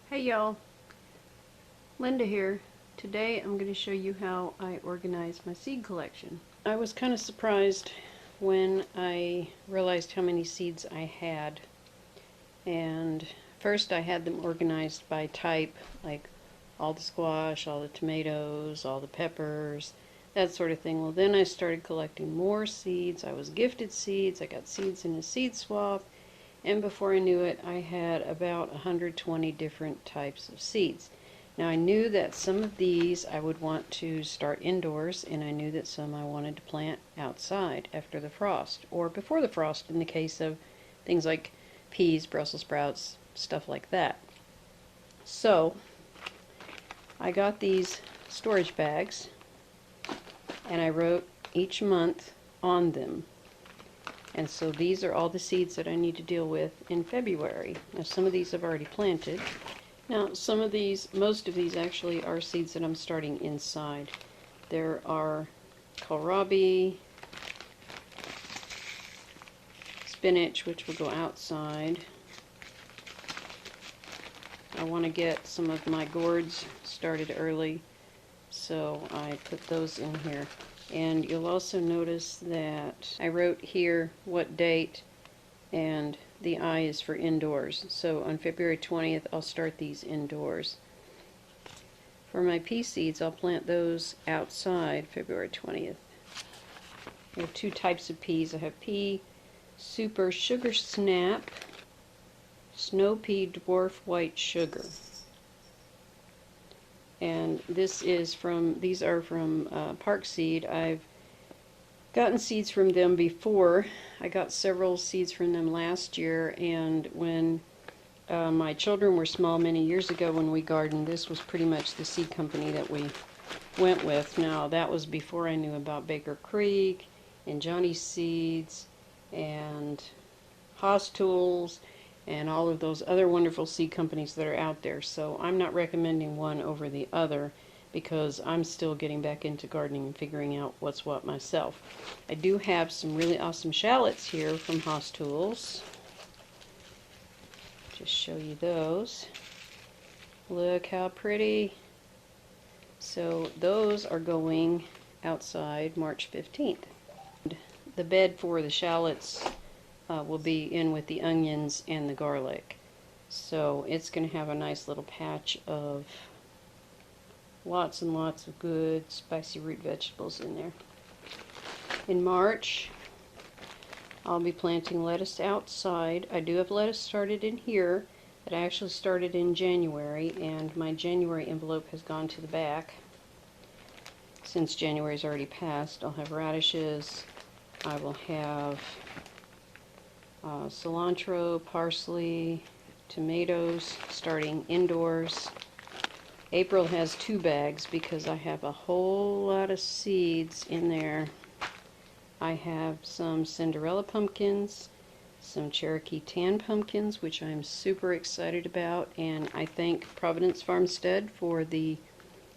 Hey y'all, Linda here. Today I'm going to show you how I organize my seed collection. I was kind of surprised when I realized how many seeds I had. And first I had them organized by type, like all the squash, all the tomatoes, all the peppers, that sort of thing. Well, then I started collecting more seeds. I was gifted seeds. I got seeds in a seed swap. And before I knew it, I had about 120 different types of seeds. Now I knew that some of these I would want to start indoors, and I knew that some I wanted to plant outside after the frost, or before the frost in the case of things like peas, Brussels sprouts, stuff like that. So I got these storage bags, and I wrote each month on them. And so these are all the seeds that I need to deal with in February. Now some of these I've already planted. Now some of these, most of these actually are seeds that I'm starting inside. There are kohlrabi, spinach, which will go outside. I want to get some of my gourds started early, so I put those in here. And you'll also notice that I wrote here what date, and the I is for indoors. So on February 20th, I'll start these indoors. For my pea seeds, I'll plant those outside February 20th. I have two types of peas. I have pea super sugar snap, snow pea dwarf white sugar. And this is from, these are from Park Seed. I've gotten seeds from them before. I got several seeds from them last year, and when my children were small many years ago when we gardened, this was pretty much the seed company that we went with. Now that was before I knew about Baker Creek and Johnny's Seeds and Haas Tools and all of those other wonderful seed companies that are out there. So I'm not recommending one over the other because I'm still getting back into gardening and figuring out what's what myself. I do have some really awesome shallots here from Haas Tools. Just show you those. Look how pretty. So those are going outside March 15th. The bed for the shallots will be in with the onions and the garlic. So it's going to have a nice little patch of lots and lots of good spicy root vegetables in there. In March, I'll be planting lettuce outside. I do have lettuce started in here that I actually started in January, and my January envelope has gone to the back. Since January's already passed, I'll have radishes. I will have cilantro, parsley, tomatoes starting indoors. April has 2 bags because I have a whole lot of seeds in there. I have some Cinderella pumpkins, some Cherokee tan pumpkins, which I'm super excited about, and I thank Providence Farmstead for the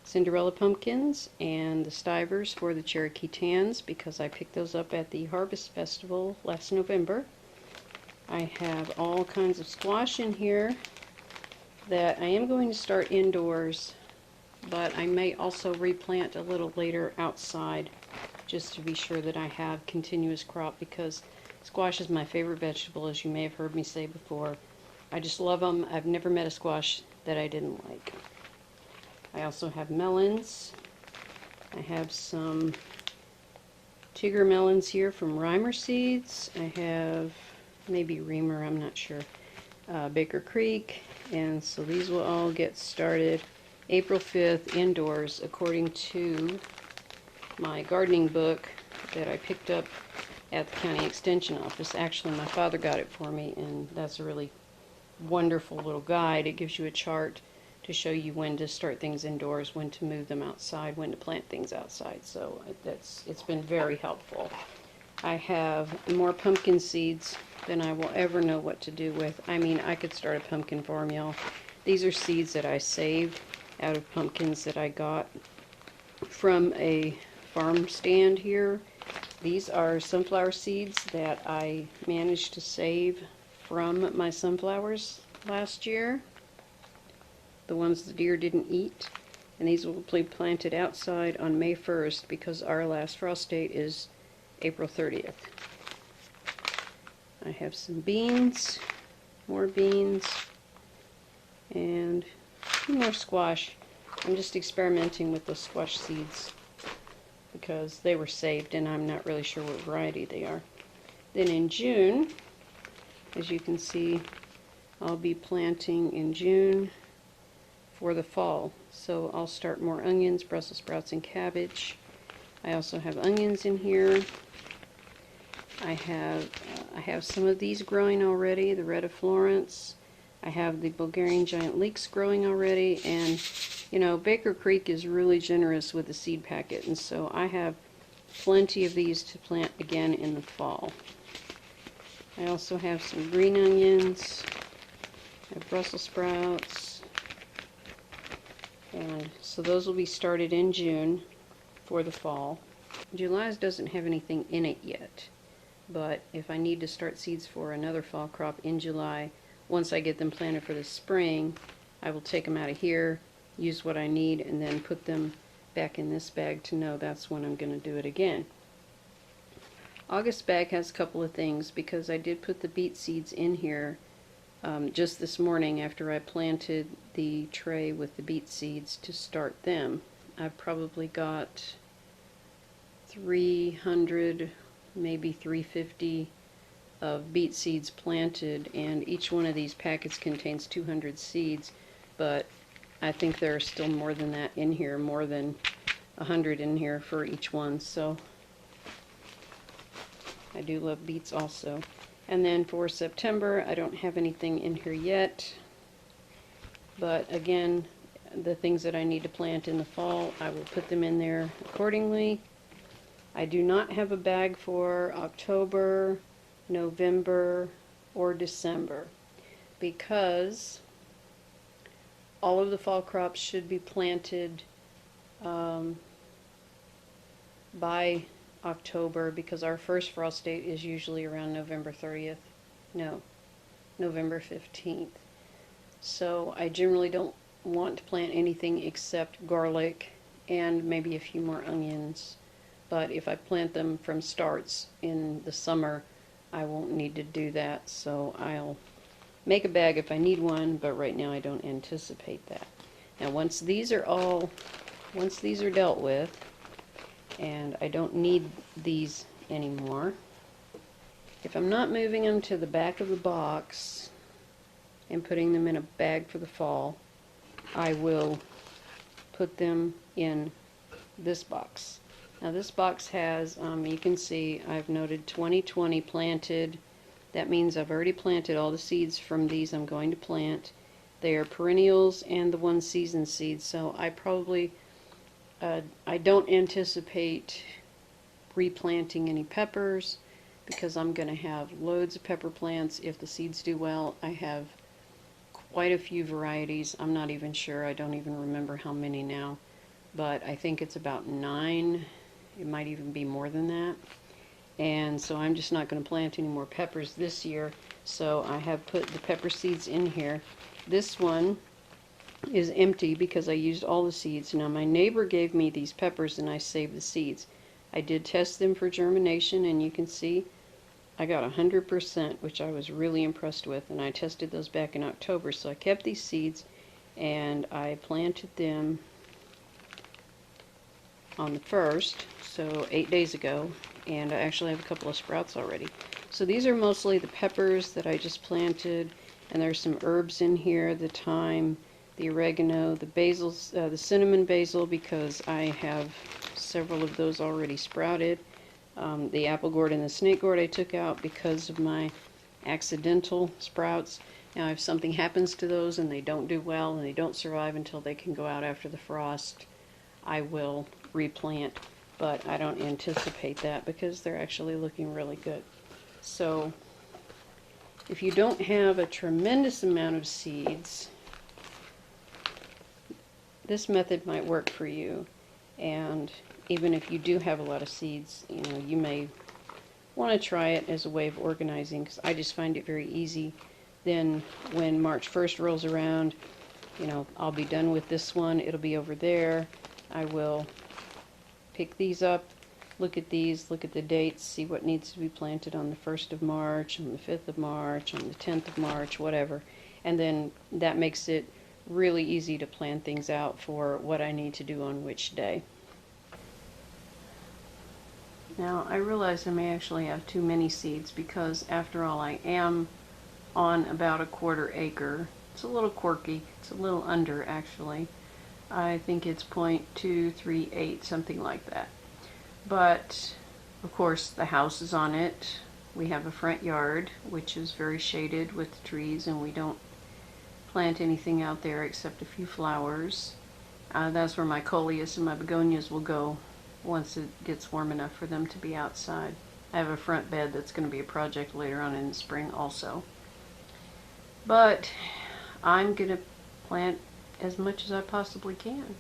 Cinderella pumpkins and the Stivers for the Cherokee tans because I picked those up at the Harvest Festival last November. I have all kinds of squash in here that I am going to start indoors, but I may also replant a little later outside just to be sure that I have continuous crop, because squash is my favorite vegetable, as you may have heard me say before. I just love them. I've never met a squash that I didn't like. I also have melons. I have some Tigger melons here from Reimer Seeds. I have maybe Reamer, I'm not sure. Baker Creek, and so these will all get started April 5th indoors according to my gardening book that I picked up at the county extension office. Actually, my father got it for me, and that's a really wonderful little guide. It gives you a chart to show you when to start things indoors, when to move them outside, when to plant things outside. So it's been very helpful. I have more pumpkin seeds than I will ever know what to do with. I mean, I could start a pumpkin farm, y'all. These are seeds that I saved out of pumpkins that I got from a farm stand here. These are sunflower seeds that I managed to save from my sunflowers last year. the ones the deer didn't eat. And these will be planted outside on May 1st because our last frost date is April 30th. I have some beans, more beans, and a few more squash. I'm just experimenting with those squash seeds because they were saved and I'm not really sure what variety they are. Then in June, as you can see, I'll be planting in June for the fall. So I'll start more onions, Brussels sprouts, and cabbage. I also have onions in here. I have some of these growing already, the red of Florence. I have the Bulgarian giant leeks growing already, and you know, Baker Creek is really generous with the seed packet, and so I have plenty of these to plant again in the fall. I also have some green onions, I have Brussels sprouts, and so those will be started in June for the fall. July doesn't have anything in it yet, but if I need to start seeds for another fall crop in July, once I get them planted for the spring, I will take them out of here, use what I need, and then put them back in this bag to know that's when I'm going to do it again. August bag has a couple of things because I did put the beet seeds in here just this morning after I planted the tray with the beet seeds to start them. I've probably got 300, maybe 350 of beet seeds planted, and each one of these packets contains 200 seeds, but I think there are still more than that in here, more than 100 in here for each one, so I do love beets also. And then for September, I don't have anything in here yet, but again, the things that I need to plant in the fall, I will put them in there accordingly. I do not have a bag for October, November, or December because all of the fall crops should be planted by October, because our first frost date is usually around November 30th. No, November 15th. So I generally don't want to plant anything except garlic and maybe a few more onions. But if I plant them from starts in the summer, I won't need to do that. So I'll make a bag if I need one, but right now I don't anticipate that. Now once these are dealt with, and I don't need these anymore, if I'm not moving them to the back of the box and putting them in a bag for the fall, I will put them in this box. Now this box has, you can see I've noted 2020 planted. That means I've already planted all the seeds from these I'm going to plant. They are perennials and the one season seeds, so I probably I don't anticipate replanting any peppers because I'm going to have loads of pepper plants if the seeds do well. I have quite a few varieties. I'm not even sure. I don't even remember how many now, but I think it's about 9. It might even be more than that. And so I'm just not going to plant any more peppers this year. So I have put the pepper seeds in here. This one is empty because I used all the seeds. Now my neighbor gave me these peppers and I saved the seeds. I did test them for germination, and you can see I got 100%, which I was really impressed with, and I tested those back in October. So I kept these seeds and I planted them on the 1st, so 8 days ago, and I actually have a couple of sprouts already. So these are mostly the peppers that I just planted, and there's some herbs in here, the thyme, the oregano, the basil, the cinnamon basil, because I have several of those already sprouted. The apple gourd and the snake gourd I took out because of my accidental sprouts. Now if something happens to those and they don't do well and they don't survive until they can go out after the frost, I will replant, but I don't anticipate that because they're actually looking really good. So if you don't have a tremendous amount of seeds, this method might work for you. And even if you do have a lot of seeds, you know, you may want to try it as a way of organizing, because I just find it very easy. Then when March 1st rolls around, you know, I'll be done with this one. It'll be over there. I will pick these up, look at these, look at the dates, see what needs to be planted on the 1st of March, on the 5th of March, on the 10th of March, whatever. And then that makes it really easy to plan things out for what I need to do on which day. Now, I realize I may actually have too many seeds because, after all, I am on about a 1/4 acre. It's a little quirky. It's a little under, actually. I think it's 0.238, something like that. But, of course, the house is on it. We have a front yard, which is very shaded with trees, and we don't plant anything out there except a few flowers. That's where my coleus and my begonias will go once it gets warm enough for them to be outside. I have a front bed that's going to be a project later on in the spring also. But I'm going to plant as much as I possibly can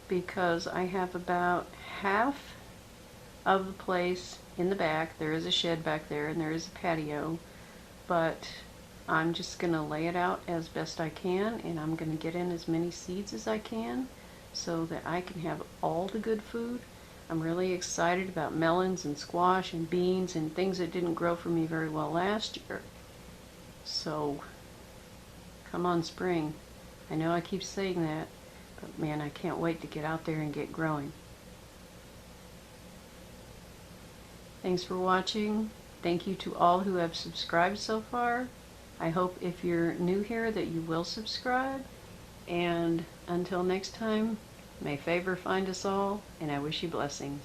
because I have about half of the place in the back. There is a shed back there and there is a patio, but I'm just going to lay it out as best I can, and I'm going to get in as many seeds as I can so that I can have all the good food. I'm really excited about melons and squash and beans and things that didn't grow for me very well last year. So, come on spring. I know I keep saying that, but man, I can't wait to get out there and get growing. Thanks for watching. Thank you to all who have subscribed so far. I hope if you're new here that you will subscribe. And until next time, may favor find us all, and I wish you blessings.